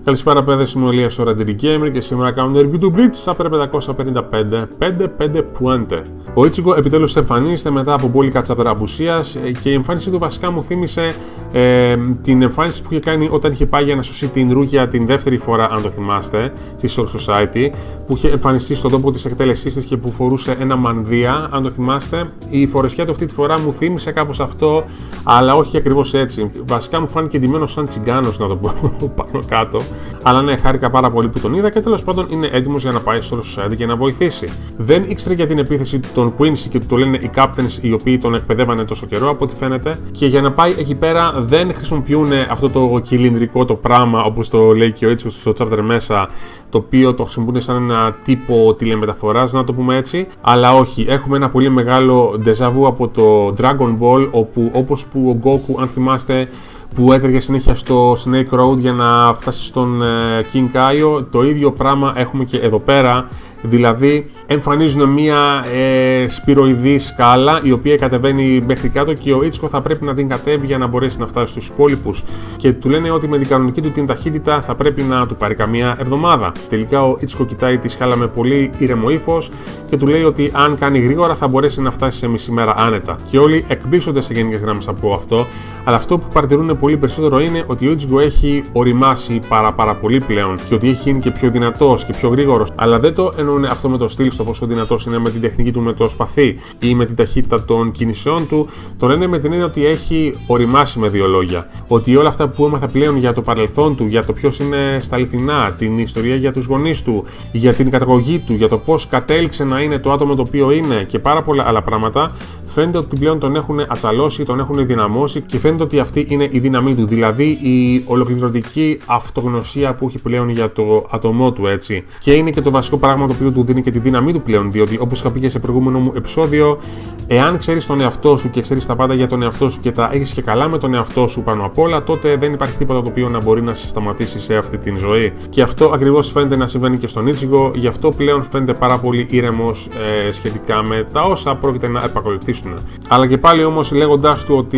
Καλησπέρα παιδες, είμαι ο Ηλίας ο Randiri Gamer και σήμερα κάνουμε review του Bleach Chapter 555 Puente. Ο Ichigo επιτέλους εμφανίζεται μετά από μπόλικα chapter απουσίας και η εμφάνισή του βασικά μου θύμισε την εμφάνιση που είχε κάνει όταν είχε πάει για να σώσει την Ρούκια την δεύτερη φορά, αν το θυμάστε, στη Soul Society, που είχε εμφανιστεί στον τόπο της εκτέλεσής της και που φορούσε ένα μανδύα, αν το θυμάστε. Η φορεσιά του αυτή τη φορά μου θύμισε κάπως αυτό, αλλά όχι ακριβώς έτσι. Βασικά μου φάνηκε ντυμένος σαν τσιγκάνος, να το πω πάνω κάτω. Αλλά ναι, χάρηκα πάρα πολύ που τον είδα και τέλος πάντων είναι έτοιμος για να πάει στο Society και να βοηθήσει. Δεν ήξερε για την επίθεση των Quincy και του το λένε οι Captains, οι οποίοι τον εκπαιδεύανε τόσο καιρό από ό,τι φαίνεται. Και για να πάει εκεί πέρα δεν χρησιμοποιούν αυτό το κυλινδρικό το πράγμα, όπως το λέει και ο Ichigo στο chapter μέσα, το οποίο το χρησιμοποιούν σαν ένα τύπο τηλεμεταφοράς, να το πούμε έτσι. Αλλά όχι, έχουμε ένα πολύ μεγάλο déjà vu από το Dragon Ball, όπου όπως που ο Goku, αν θυμάστε, που έτρεχε συνέχεια στο Snake Road για να φτάσει στον King Kaio, το ίδιο πράγμα έχουμε και εδώ πέρα. Δηλαδή εμφανίζουν μια σπυροειδή σκάλα η οποία κατεβαίνει μέχρι κάτω και ο Ichigo θα πρέπει να την κατέβει για να μπορέσει να φτάσει στους υπόλοιπους. Και του λένε ότι με την κανονική του την ταχύτητα θα πρέπει να του πάρει καμία εβδομάδα. Τελικά ο Ichigo κοιτάει τη σκάλα με πολύ ήρεμο ύφος και του λέει ότι αν κάνει γρήγορα θα μπορέσει να φτάσει σε μισή μέρα άνετα. Και όλοι εκπλήσονται σε γενικές γραμμές από αυτό, αλλά αυτό που παρατηρούν πολύ περισσότερο είναι ότι ο Ichigo έχει οριμάσει πάρα πολύ πλέον και ότι έχει γίνει και πιο δυνατός και πιο γρήγορος. Αλλά δεν το εννοούν αυτό με το στυλ, στο πόσο δυνατός είναι με την τεχνική του με το σπαθί ή με την ταχύτητα των κινησεών του. Το λένε με την έννοια ότι έχει οριμάσει, με δύο λόγια. Ότι όλα αυτά που έμαθα πλέον για το παρελθόν του, για το ποιος είναι στα αληθινά, την ιστορία για τους γονείς του, για την καταγωγή του, για το πώς κατέληξε να είναι το άτομο το οποίο είναι και πάρα πολλά άλλα πράγματα, φαίνεται ότι πλέον τον έχουν ατσαλώσει, τον έχουν δυναμώσει και φαίνεται ότι αυτή είναι η δύναμή του. Δηλαδή η ολοκληρωτική αυτογνωσία που έχει πλέον για το άτομό του, έτσι. Και είναι και το βασικό πράγμα το οποίο του δίνει και τη δύναμή του πλέον. Διότι όπως είχα πει και σε προηγούμενο μου επεισόδιο, εάν ξέρεις τον εαυτό σου και ξέρεις τα πάντα για τον εαυτό σου και τα έχεις και καλά με τον εαυτό σου πάνω απ' όλα, τότε δεν υπάρχει τίποτα το οποίο να μπορεί να σε σταματήσει σε αυτή την ζωή. Και αυτό ακριβώς φαίνεται να συμβαίνει και στον Ichigo, γι' αυτό πλέον φαίνεται πάρα πολύ ήρεμος σχετικά με τα όσα πρόκειται να επακολουθήσουν. Αλλά και πάλι όμως, λέγοντάς του ότι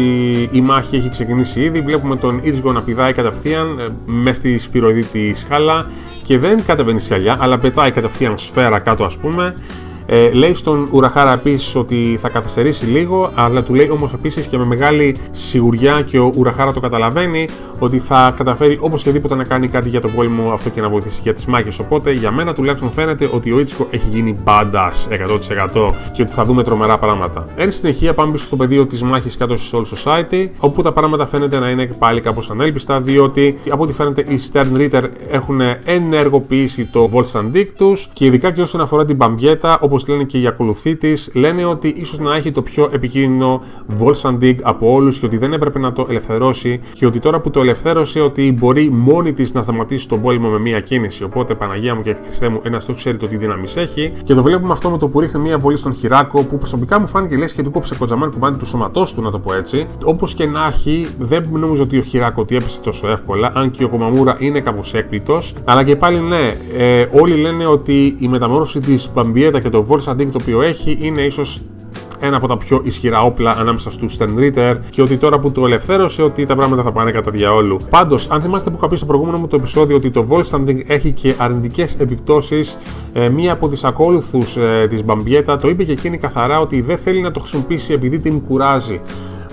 η μάχη έχει ξεκινήσει ήδη, βλέπουμε τον Ichigo να πηδάει κατευθείαν μες στη σπυροειδή τη σκάλα και δεν κατεβαίνει σκαλιά, αλλά πετάει κατευθείαν σφαίρα κάτω, ας πούμε. Λέει στον Ουραχάρα επίσης ότι θα καθυστερήσει λίγο, αλλά του λέει όμως επίσης και με μεγάλη σιγουριά, και ο Ουραχάρα το καταλαβαίνει, ότι θα καταφέρει οπωσδήποτε να κάνει κάτι για τον πόλεμο αυτό και να βοηθήσει για τις μάχες. Οπότε για μένα τουλάχιστον φαίνεται ότι ο Ichigo έχει γίνει badass 100% και ότι θα δούμε τρομερά πράγματα. Εν συνεχεία πάμε πίσω στο πεδίο της μάχης κάτω στη Soul Society, όπου τα πράγματα φαίνεται να είναι πάλι κάπως ανέλπιστα, διότι από ό,τι φαίνεται οι Stern Ritter έχουν ενεργοποιήσει το Voltstag Dig τους και ειδικά και όσον αφορά την Μπαμπιέτα, όπως λένε και οι ακολουθοί της, λένε ότι ίσως να έχει το πιο επικίνδυνο Voltstag Dig από όλους και ότι δεν έπρεπε να το ελευθερώσει και ότι τώρα που το ελευθέρωσε ότι μπορεί μόνη της να σταματήσει τον πόλεμο με μία κίνηση. Οπότε Παναγία μου και Χριστέ μου, ένας το ξέρει το τι δύναμης έχει. Και το βλέπουμε αυτό με το που ρίχνει μία βολή στον Χιράκο, που προσωπικά μου φάνηκε λες και του κόψε κοτζαμάν κουμπάνι του σώματός του, να το πω έτσι. Όπως και να έχει, δεν νομίζω ότι ο Χιράκο ότι έπεσε τόσο εύκολα, αν και ο Κομαμούρα είναι κάπως έκπληκτος. Αλλά και πάλι ναι, όλοι λένε ότι η μεταμόρφωση της Μπαμπιέτα και το Voltstag Dig το οποίο έχει είναι ίσως ένα από τα πιο ισχυρά όπλα ανάμεσα στους Stern Ritter και ότι τώρα που το ελευθέρωσε ότι τα πράγματα θα πάνε κατά διαόλου. Πάντως, αν θυμάστε που είχα πει στο προηγούμενο μου το επεισόδιο ότι το Voltstag Dig έχει και αρνητικές επιπτώσεις, μία από τις ακόλουθους της Μπαμπιέτα το είπε και εκείνη καθαρά ότι δεν θέλει να το χρησιμοποιήσει επειδή την κουράζει.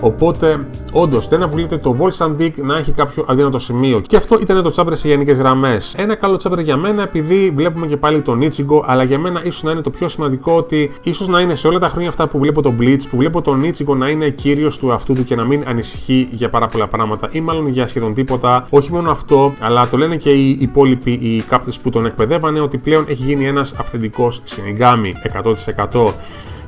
Οπότε, όντως, δεν αποκλείεται το Voltstag Dig να έχει κάποιο αδύνατο σημείο. Και αυτό ήταν το chapter σε γενικές γραμμές. Ένα καλό chapter για μένα, επειδή βλέπουμε και πάλι τον Ichigo, αλλά για μένα ίσως να είναι το πιο σημαντικό ότι ίσως να είναι σε όλα τα χρόνια αυτά που βλέπω τον Bleach, που βλέπω τον Ichigo να είναι κύριος του εαυτού του και να μην ανησυχεί για πάρα πολλά πράγματα ή μάλλον για σχεδόν τίποτα. Όχι μόνο αυτό, αλλά το λένε και οι υπόλοιποι, οι Captains που τον εκπαιδεύανε, ότι πλέον έχει γίνει ένας αυθεντικός Shinigami 100%.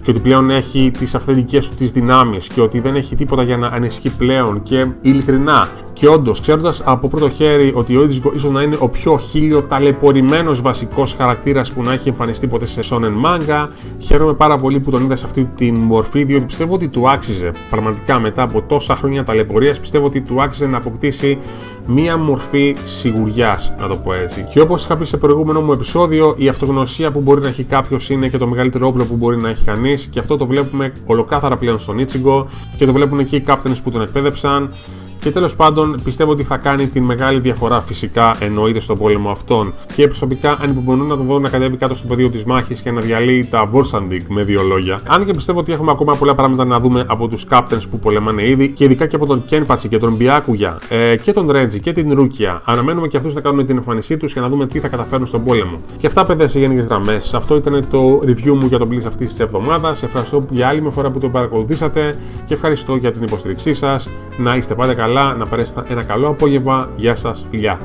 Και ότι πλέον έχει τις αυθεντικές του τις δυνάμεις και ότι δεν έχει τίποτα για να ανησυχεί πλέον και ειλικρινά. Και όντως, ξέροντας από πρώτο χέρι ότι ο Ichigo ίσως να είναι ο πιο χίλιο-ταλαιπωρημένος βασικός χαρακτήρας που να έχει εμφανιστεί ποτέ σε shonen manga, χαίρομαι πάρα πολύ που τον είδα σε αυτή τη μορφή, διότι πιστεύω ότι του άξιζε. Πραγματικά μετά από τόσα χρόνια ταλαιπωρίας, πιστεύω ότι του άξιζε να αποκτήσει μία μορφή σιγουριάς, να το πω έτσι. Και όπως είχα πει σε προηγούμενο μου επεισόδιο, η αυτογνωσία που μπορεί να έχει κάποιος είναι και το μεγαλύτερο όπλο που μπορεί να έχει κανείς, και αυτό το βλέπουμε ολοκάθαρα πλέον στον Ichigo και το βλέπουν και οι Captains που τον εκπαίδευσαν. Και τέλος πάντων, πιστεύω ότι θα κάνει την μεγάλη διαφορά φυσικά εννοείται στον πόλεμο αυτόν. Και προσωπικά ανυπομονώ να τον δω να κατέβει κάτω στο πεδίο της μάχης και να διαλύει τα Vorsandig με 2 λόγια. Αν και πιστεύω ότι έχουμε ακόμα πολλά πράγματα να δούμε από τους captains που πολεμάνε ήδη και ειδικά και από τον Kenpachi και τον Byakuya και τον Reggie και την Rukia. Αναμένουμε και αυτούς να κάνουν την εμφάνισή τους και να δούμε τι θα καταφέρουν στον πόλεμο. Και αυτά, παιδιά, σε γενικές γραμμές. Αυτό ήταν το review μου για τον Blitz αυτής της εβδομάδας. Ευχαριστώ για άλλη μια φορά που το παρακολουθήσατε και ευχαριστώ για την υποστήριξή σας. Να είστε πάντα καλά, να περάσετε ένα καλό απόγευμα. Γεια σας, φιλιά.